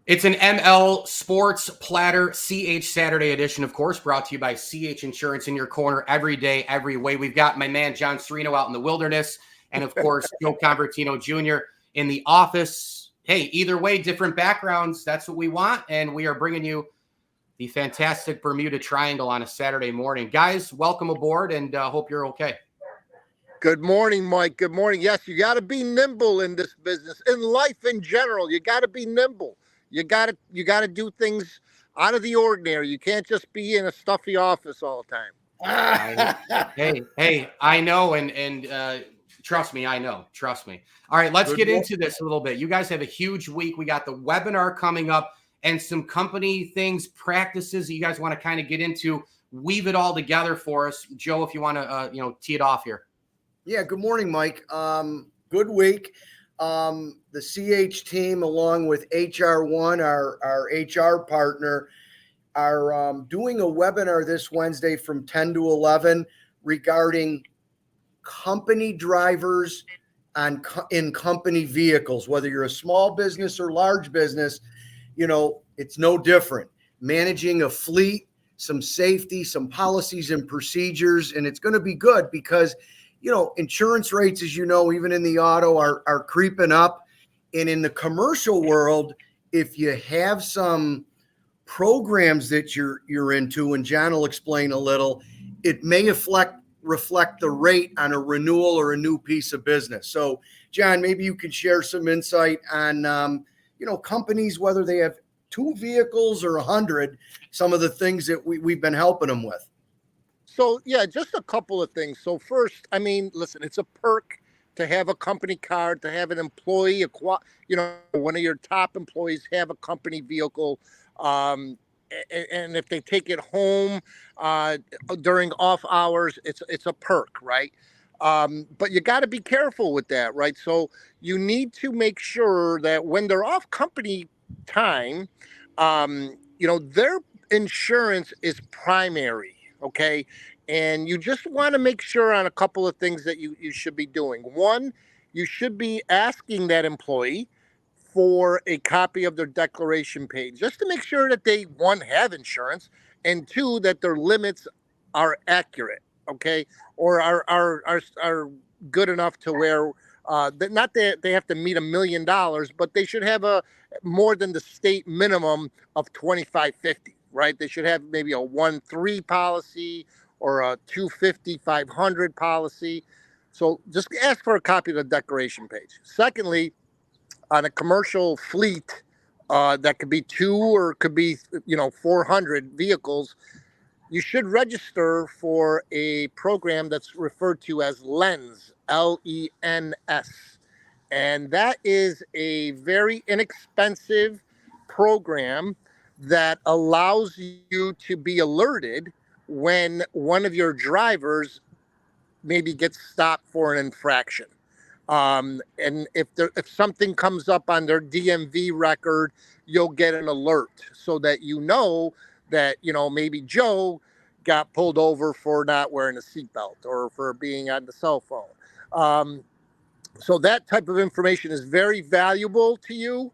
It's an ML Sports Platter CH Saturday edition, of course, brought to you by CH Insurance in your corner every day, every way. We've got my man John Sereno out in the wilderness, and of course, Joe Convertino Jr. in the office. Hey, either way, different backgrounds. That's what we want, and we are bringing you the fantastic Bermuda Triangle on a Saturday morning. Guys, welcome aboard, and hope you're okay. Good morning, Mike. Good morning. Yes, you got to be nimble in this business. In life in general, you got to be nimble. You got to do things out of the ordinary. You can't just be in a stuffy office all the time. Hey, I know, and trust me, I know. Trust me. All right, let's get into this a little bit. You guys have a huge week. We got the webinar coming up and some company things, practices that you guys want to kind of get into. Weave it all together for us. Joe, if you want to, tee it off here. Yeah, good morning, Mike. Good week. The CH team, along with HR1, our HR partner, are doing a webinar this Wednesday from 10 to 11 regarding company drivers in company vehicles. Whether you're a small business or large business, it's no different. Managing a fleet, some safety, some policies and procedures, and it's going to be good because insurance rates, as you know, even in the auto are creeping up. And in the commercial world, if you have some programs that you're into, and John will explain a little, it may reflect the rate on a renewal or a new piece of business. So, John, maybe you can share some insight on, companies, whether they have 2 vehicles or 100, some of the things that we've been helping them with. So, yeah, just a couple of things. So first, listen, it's a perk to have a company card, to have an employee, one of your top employees have a company vehicle. And if they take it home during off hours, it's a perk, right? But you got to be careful with that, right? So you need to make sure that when they're off company time, their insurance is primary. Okay. And you just want to make sure on a couple of things that you should be doing. One, you should be asking that employee for a copy of their declaration page, just to make sure that they, one, have insurance, and two, that their limits are accurate. Okay. Or are good enough to where, not that they have to meet $1 million, but they should have more than the state minimum of $2,550. Right? They should have maybe a 1-3 policy or a 250-500 policy. So just ask for a copy of the declaration page. Secondly, on a commercial fleet that could be 2 or could be 400 vehicles, you should register for a program that's referred to as LENS, LENS. And that is a very inexpensive program that allows you to be alerted when one of your drivers maybe gets stopped for an infraction. And if something comes up on their DMV record, you'll get an alert so that that, maybe Joe got pulled over for not wearing a seatbelt or for being on the cell phone. So that type of information is very valuable to you.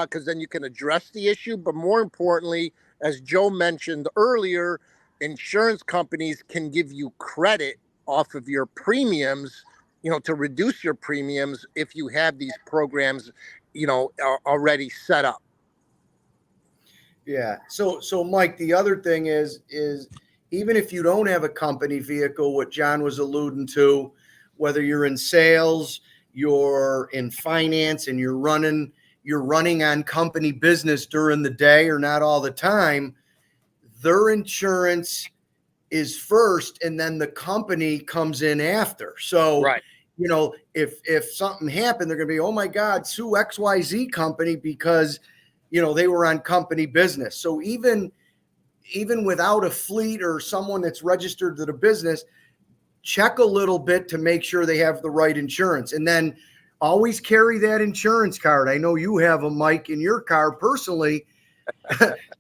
Because then you can address the issue. But more importantly, as Joe mentioned earlier, insurance companies can give you credit off of your premiums, to reduce your premiums if you have these programs, already set up. Yeah. So Mike, the other thing is even if you don't have a company vehicle, what John was alluding to, whether you're in sales, you're in finance, and you're running on company business during the day or not all the time, their insurance is first and then the company comes in after. So, right. If something happened, they're going to be, oh my God, sue XYZ company because, they were on company business. So even without a fleet or someone that's registered to the business, check a little bit to make sure they have the right insurance. And then always carry that insurance card. I know you have a Mike in your car personally.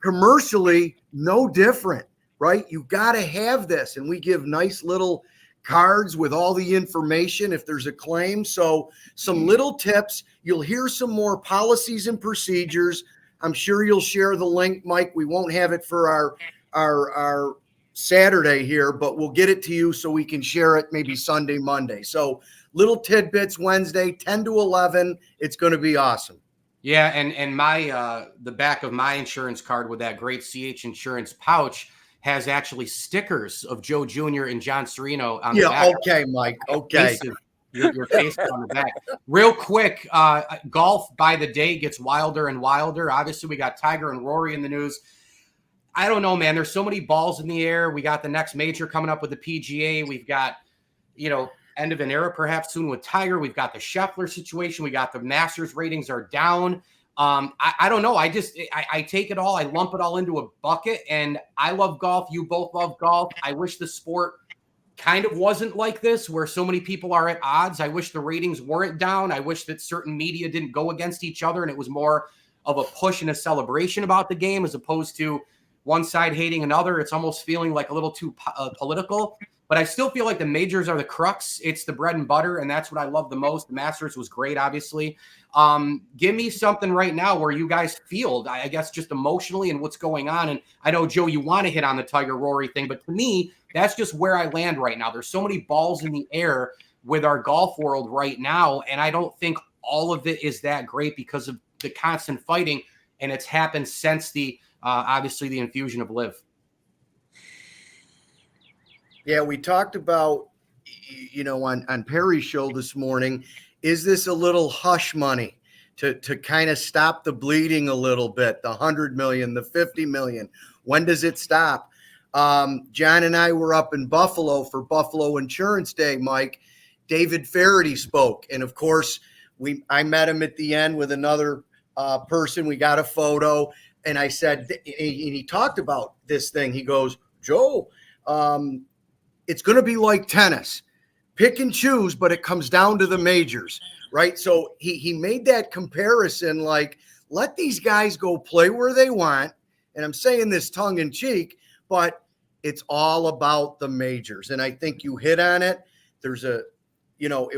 Commercially, no different, right? You got to have this. And we give nice little cards with all the information if there's a claim. So some little tips. You'll hear some more policies and procedures I'm sure you'll share the link, Mike. We won't have it for our Saturday here, but we'll get it to you so we can share it maybe Sunday, Monday. So little tidbits Wednesday, 10 to 11. It's going to be awesome. Yeah, and my the back of my insurance card with that great CH Insurance pouch has actually stickers of Joe Jr. and John Sereno on the back. Okay, Mike. Okay. Your face on the back. Real quick, golf by the day gets wilder and wilder. Obviously, we got Tiger and Rory in the news. I don't know, man. There's so many balls in the air. We got the next major coming up with the PGA. We've got, end of an era perhaps soon with Tiger. We've got the Scheffler situation. We got the Masters ratings are down. I don't know. I take it all. I lump it all into a bucket, and I love golf. You both love golf. I wish the sport kind of wasn't like this where so many people are at odds. I wish the ratings weren't down. I wish that certain media didn't go against each other and it was more of a push and a celebration about the game as opposed to one side hating another. It's almost feeling like a little too political, but I still feel like the majors are the crux. It's the bread and butter, and that's what I love the most. The Masters was great, obviously. Give me something right now where you guys feel, I guess, just emotionally and what's going on. And I know, Joe, you want to hit on the Tiger Rory thing, but to me, that's just where I land right now. There's so many balls in the air with our golf world right now, and I don't think all of it is that great because of the constant fighting, and it's happened since the obviously the infusion of LIV. Yeah, we talked about, on Perry's show this morning, is this a little hush money to kind of stop the bleeding a little bit, the 100 million, the 50 million? When does it stop? John and I were up in Buffalo for Buffalo Insurance Day, Mike. David Faraday spoke. And of course, I met him at the end with another person. We got a photo. And I said, and he talked about this thing. He goes, Joe, it's going to be like tennis. Pick and choose, but it comes down to the majors, right? So he made that comparison, like, let these guys go play where they want. And I'm saying this tongue in cheek, but it's all about the majors. And I think you hit on it. It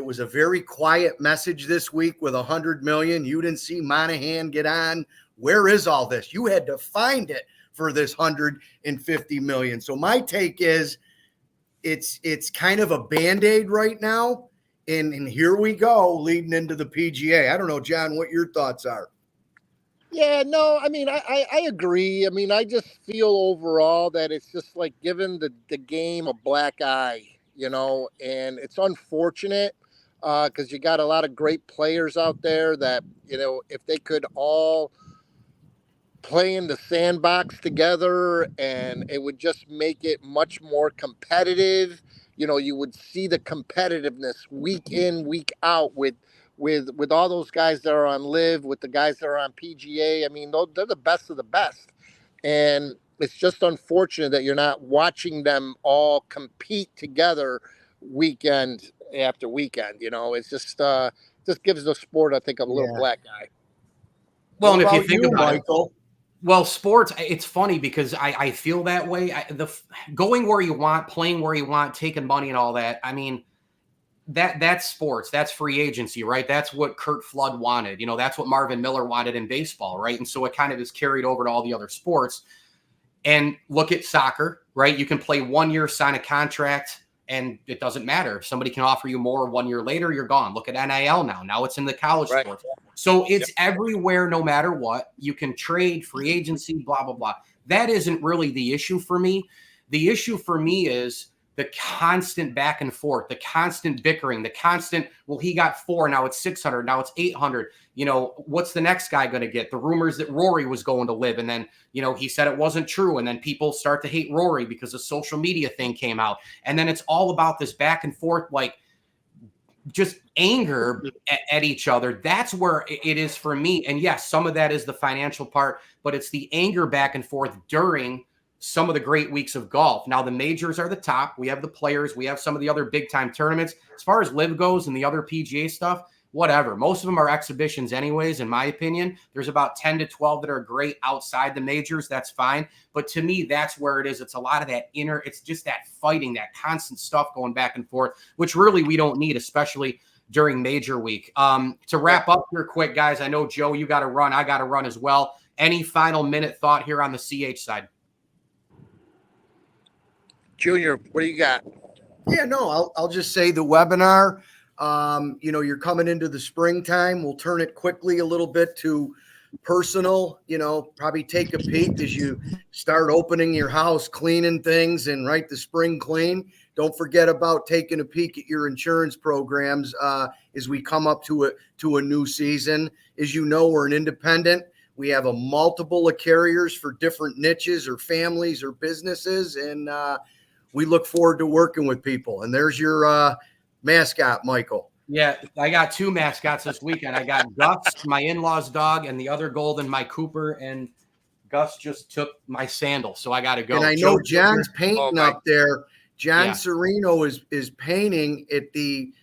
was a very quiet message this week with 100 million. You didn't see Monahan get on. Where is all this? You had to find it for this 150 million. So my take is it's kind of a Band-Aid right now. And here we go leading into the PGA. I don't know, John, what your thoughts are. Yeah, no, I mean, I agree. I mean, I just feel overall that it's just like giving the game a black eye, and it's unfortunate because you got a lot of great players out there that, if they could all play in the sandbox together, and it would just make it much more competitive. You would see the competitiveness week in, week out with all those guys that are on LIV, with the guys that are on PGA. I mean, they're the best of the best. And it's just unfortunate that you're not watching them all compete together weekend after weekend. It's just gives the sport, I think, a little black eye. Well, and if you think about Michael? Well, sports, it's funny because I feel that way. Going where you want, playing where you want, taking money and all that. I mean, that's sports. That's free agency, right? That's what Curt Flood wanted. That's what Marvin Miller wanted in baseball, right? And so it kind of is carried over to all the other sports. And look at soccer, right? You can play 1 year, sign a contract, and it doesn't matter. If somebody can offer you more 1 year later, you're gone. Look at NIL now. Now it's in the college sports. So it's everywhere, no matter what. You can trade, free agency, blah, blah, blah. That isn't really the issue for me. The issue for me is the constant back and forth, the constant bickering, the constant, well, he got 4, now it's 600, now it's 800. What's the next guy going to get? The rumors that Rory was going to LIV, and then, he said it wasn't true. And then people start to hate Rory because the social media thing came out. And then it's all about this back and forth, like just anger at each other. That's where it is for me. And yes, some of that is the financial part, but it's the anger back and forth during some of the great weeks of golf. Now, the majors are the top. We have the players. We have some of the other big-time tournaments. As far as LIV goes and the other PGA stuff, whatever. Most of them are exhibitions anyways, in my opinion. There's about 10 to 12 that are great outside the majors. That's fine. But to me, that's where it is. It's a lot of that inner, it's just that fighting, that constant stuff going back and forth, which really we don't need, especially during major week. To wrap up here quick, guys, I know, Joe, you got to run. I got to run as well. Any final minute thought here on the CH side? Junior, what do you got? Yeah, no, I'll just say the webinar. You're coming into the springtime. We'll turn it quickly a little bit to personal. Probably take a peek as you start opening your house, cleaning things, and the spring clean. Don't forget about taking a peek at your insurance programs as we come up to a new season. As you know, we're an independent. We have a multiple of carriers for different niches or families or businesses, and we look forward to working with people. And there's your mascot, Michael. Yeah, I got 2 mascots this weekend. I got Gus, my in-laws' dog, and the other golden, my Cooper. And Gus just took my sandal, so I got to go. And I know John's painting up there. John Yeah. Sereno is painting at the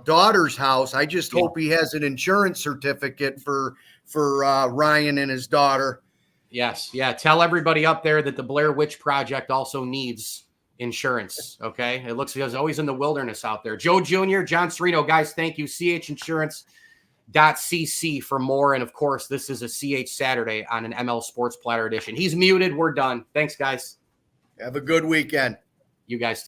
daughter's house. I just hope he has an insurance certificate for Ryan and his daughter. Yes. Yeah. Tell everybody up there that the Blair Witch Project also needs insurance. Okay. It looks like it's always in the wilderness out there. Joe Jr., John Sereno, guys, thank you. CHinsurance.cc for more. And of course, this is a CH Saturday on an ML Sports Platter edition. He's muted. We're done. Thanks, guys. Have a good weekend. You guys